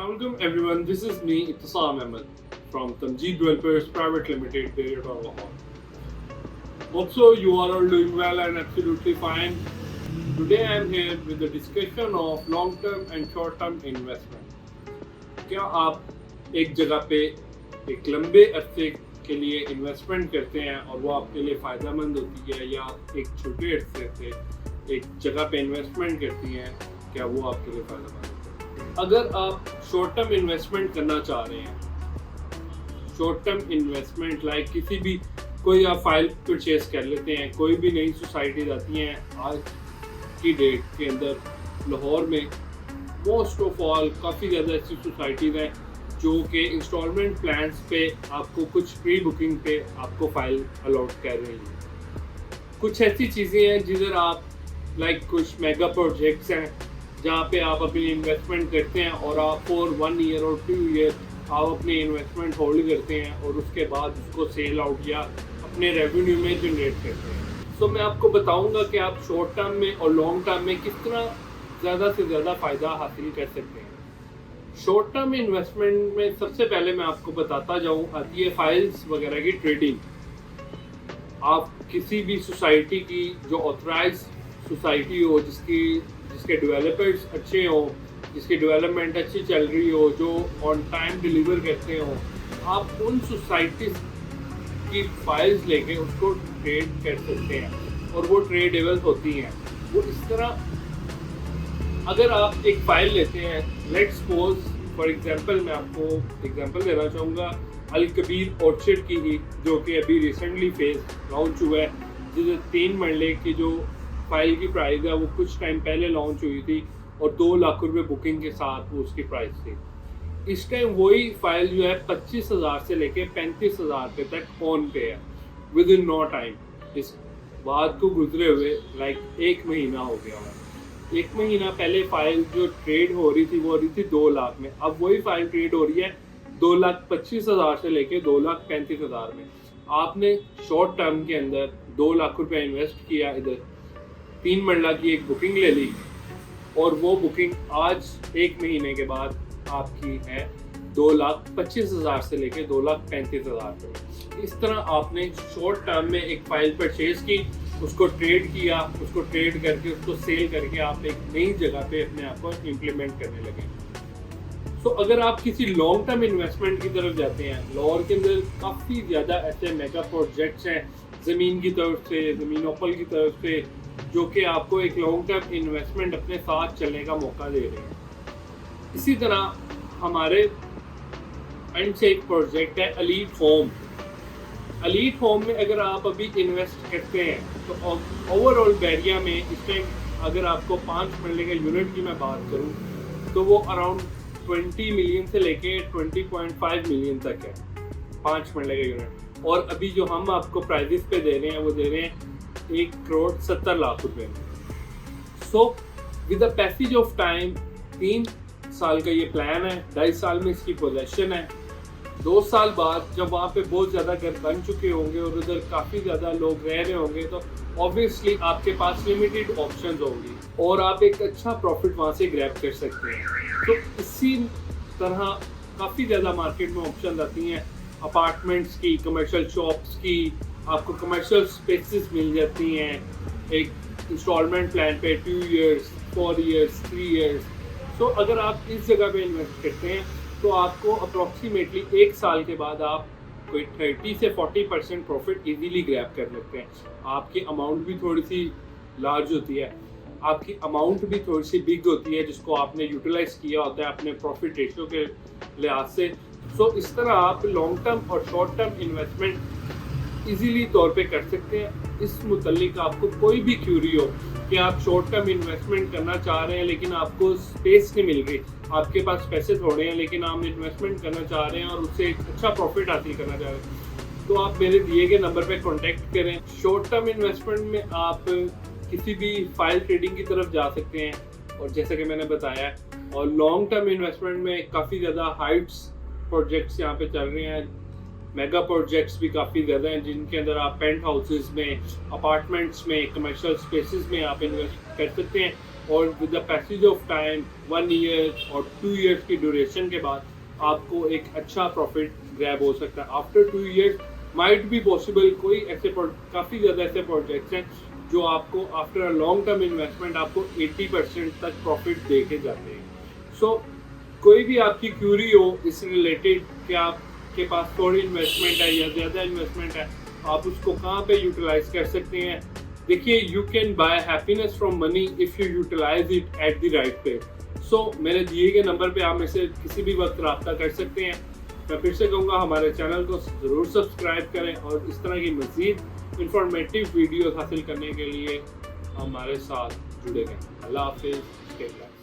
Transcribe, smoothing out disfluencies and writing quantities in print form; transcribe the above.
Assalamualaikum everyone, this is me Ittisam Ahmed from Tanjeed Developers Private Limited, Deodar, Lahore. Also, you are all doing well and absolutely fine. Today I am here with the discussion of long-term and short-term investment. क्या आप एक जगह पे एक लंबे अरसे के लिए इन्वेस्टमेंट करते हैं और वो आपके लिए फ़ायदेमंद होती है, या एक छोटे अरसे से एक जगह पे इन्वेस्टमेंट करती हैं, क्या वो आपके लिए फ़ायदेमंद होती है? अगर आप शॉर्ट टर्म इन्वेस्टमेंट करना चाह रहे हैं, शॉर्ट टर्म इन्वेस्टमेंट लाइक किसी भी कोई आप फाइल परचेज कर लेते हैं, कोई भी नई सोसाइटी आती हैं आज की डेट के अंदर लाहौर में मोस्ट ऑफ ऑल काफ़ी ज़्यादा ऐसी सोसाइटीज़ हैं जो कि इंस्टॉलमेंट प्लान्स पे आपको कुछ प्री बुकिंग पे आपको फाइल अलॉट कर रही हैं। कुछ ऐसी चीज़ें हैं जिधर आप लाइक कुछ मेगा प्रोजेक्ट्स हैं जहाँ पे आप अपनी इन्वेस्टमेंट करते हैं और आप फॉर 1 ईयर और 2 ईयर आप अपनी इन्वेस्टमेंट होल्ड करते हैं और उसके बाद उसको सेल आउट या अपने रेवेन्यू में जनरेट करते हैं। तो मैं आपको बताऊंगा कि आप शॉर्ट टर्म में और लॉन्ग टर्म में किस तरह ज़्यादा से ज़्यादा फ़ायदा हासिल कर सकते हैं। शॉर्ट टर्म इन्वेस्टमेंट में सबसे पहले मैं आपको बताता जाऊँ आती है फाइल्स वगैरह की ट्रेडिंग। आप किसी भी सोसाइटी की जो ऑथराइज सोसाइटी हो, जिसके डेवलपर्स अच्छे हो, जिसकी डेवलपमेंट अच्छी चल रही हो, जो ऑन टाइम डिलीवर करते हो, आप उन सोसाइटीज़ की फाइल्स लेके उसको ट्रेड कर सकते हैं और वो ट्रेडेबल होती हैं। वो इस तरह, अगर आप एक फाइल लेते हैं, लेट्स सपोज फॉर एग्जांपल मैं आपको एग्जांपल देना चाहूँगा अल कबीर ऑर्चर्ड की ही, जो कि अभी रिसेंटली फेज लॉन्च हुआ है, जिसे 3 मरले की जो फाइल की प्राइस है वो कुछ टाइम पहले लॉन्च हुई थी और 2 लाख रुपए बुकिंग के साथ वो उसकी प्राइस थी। इस टाइम वही फाइल जो है 25,000 से लेके 35,000 रुपये तक ऑन पे है विद इन नो टाइम। इस बात को गुजरे हुए लाइक 1 महीना हो गया है। 1 महीना पहले फाइल जो ट्रेड हो रही थी वो हो रही थी 2 लाख में, अब वही फाइल ट्रेड हो रही है 2,25,000 से लेके 2,35,000 में। आपने शॉर्ट टर्म के अंदर 2 लाख रुपए इन्वेस्ट किया, इधर 3 मंडला की एक बुकिंग ले ली और वो बुकिंग आज 1 महीने के बाद आपकी है 2,25,000 से लेके 2,35,000 रुपये। इस तरह आपने शॉर्ट टर्म में एक फाइल परचेज की, उसको ट्रेड किया, उसको ट्रेड करके उसको सेल करके आप एक नई जगह पे अपने आप को इम्प्लीमेंट करने लगे। तो अगर आप किसी लॉन्ग टर्म इन्वेस्टमेंट की तरफ जाते हैं, लाहौर के अंदर काफ़ी ज़्यादा ऐसे मेगा प्रोजेक्ट्स हैं ज़मीन की तरफ से, ज़मीनोपल की तरफ से, जो कि आपको एक लॉन्ग टर्म इन्वेस्टमेंट अपने साथ चलने का मौका दे रहे हैं। इसी तरह हमारे एंड से एक प्रोजेक्ट है अलीट होम। अलीट होम में अगर आप अभी इन्वेस्ट करते हैं तो ओवरऑल बैरिया में इस टाइम अगर आपको 5 मरले का यूनिट की मैं बात करूं तो वो अराउंड 20 मिलियन से लेके 20.5 मिलियन तक है 5 मरले का यूनिट। और अभी जो हम आपको प्राइजेस पे दे रहे हैं वो दे रहे हैं 1,70,00,000 रुपये में। So with the passage of time 3 साल का ये प्लान है, 2.5 साल में इसकी पोजेशन है। 2 साल बाद जब वहाँ पे बहुत ज़्यादा घर बन चुके होंगे और उधर काफ़ी ज़्यादा लोग रह रहे होंगे तो ऑब्वियसली आपके पास लिमिटेड ऑप्शंस होंगी और आप एक अच्छा प्रॉफिट वहाँ से ग्रैब कर सकते हैं। तो इसी तरह काफ़ी ज़्यादा मार्केट में ऑप्शन आती हैं अपार्टमेंट्स की, कमर्शियल शॉप्स की, आपको कमर्शियल स्पेसेस मिल जाती हैं एक इंस्टॉलमेंट प्लान पे 2 ईयर्स, 4 ईयर्स, 3 ईयर्स। तो अगर आप इस जगह पे इन्वेस्ट करते हैं तो आपको अप्रॉक्सीमेटली 1 साल के बाद आप कोई 30 से 40% प्रॉफिट इजीली ग्रैब कर लेते हैं। आपकी अमाउंट भी थोड़ी सी लार्ज होती है, आपकी अमाउंट भी थोड़ी सी बिग होती है जिसको आपने यूटिलाइज किया होता है अपने प्रॉफिट रेशियो के लिहाज से। सो इस तरह आप लॉन्ग टर्म और शॉर्ट टर्म इन्वेस्टमेंट इजीली तौर पे कर सकते हैं। इस मुतल्लिक आपको कोई भी क्यूरी हो कि आप शॉर्ट टर्म इन्वेस्टमेंट करना चाह रहे हैं लेकिन आपको स्पेस नहीं मिल रही, आपके पास पैसे थोड़े हैं लेकिन आप इन्वेस्टमेंट करना चाह रहे हैं और उससे एक अच्छा प्रॉफिट हासिल करना चाह रहे हैं, तो आप मेरे दिए गए नंबर पे कांटेक्ट करें। शॉर्ट टर्म इन्वेस्टमेंट में आप किसी भी फाइल ट्रेडिंग की तरफ जा सकते हैं और जैसे कि मैंने बताया, और लॉन्ग टर्म इन्वेस्टमेंट में काफ़ी ज़्यादा हाइट्स प्रोजेक्ट्स यहाँ पे चल रहे हैं, मेगा प्रोजेक्ट्स भी काफ़ी ज़्यादा हैं जिनके अंदर आप पेंट हाउसेस में, अपार्टमेंट्स में, कमर्शियल स्पेसेस में आप इन्वेस्ट कर सकते हैं और with the passage of time 1 year और 2 ईयर्स की ड्यूरेशन के बाद आपको एक अच्छा प्रॉफिट ग्रैब हो सकता है। After 2 years might be possible, कोई ऐसे काफ़ी ज़्यादा ऐसे प्रोजेक्ट्स हैं जो आपको after a long term investment आपको 80% तक प्रॉफिट दे के जाते हैं। सो कोई भी आपकी क्यूरी हो इस रिलेटेड कि आपके पास थोड़ी इन्वेस्टमेंट है या ज़्यादा इन्वेस्टमेंट है, आप उसको कहाँ पे यूटिलाइज कर सकते हैं। देखिए, you can buy happiness from money if you utilize it at the right place. So मेरे दिए गए नंबर पे आप मेरे से किसी भी वक्त रब्ता कर सकते हैं। मैं फिर से कहूँगा, हमारे चैनल को ज़रूर सब्सक्राइब करें और इस तरह की मज़ीद इंफॉर्मेटिव वीडियोस हासिल करने के लिए हमारे साथ जुड़े रहें। अल्लाह हाफिज़।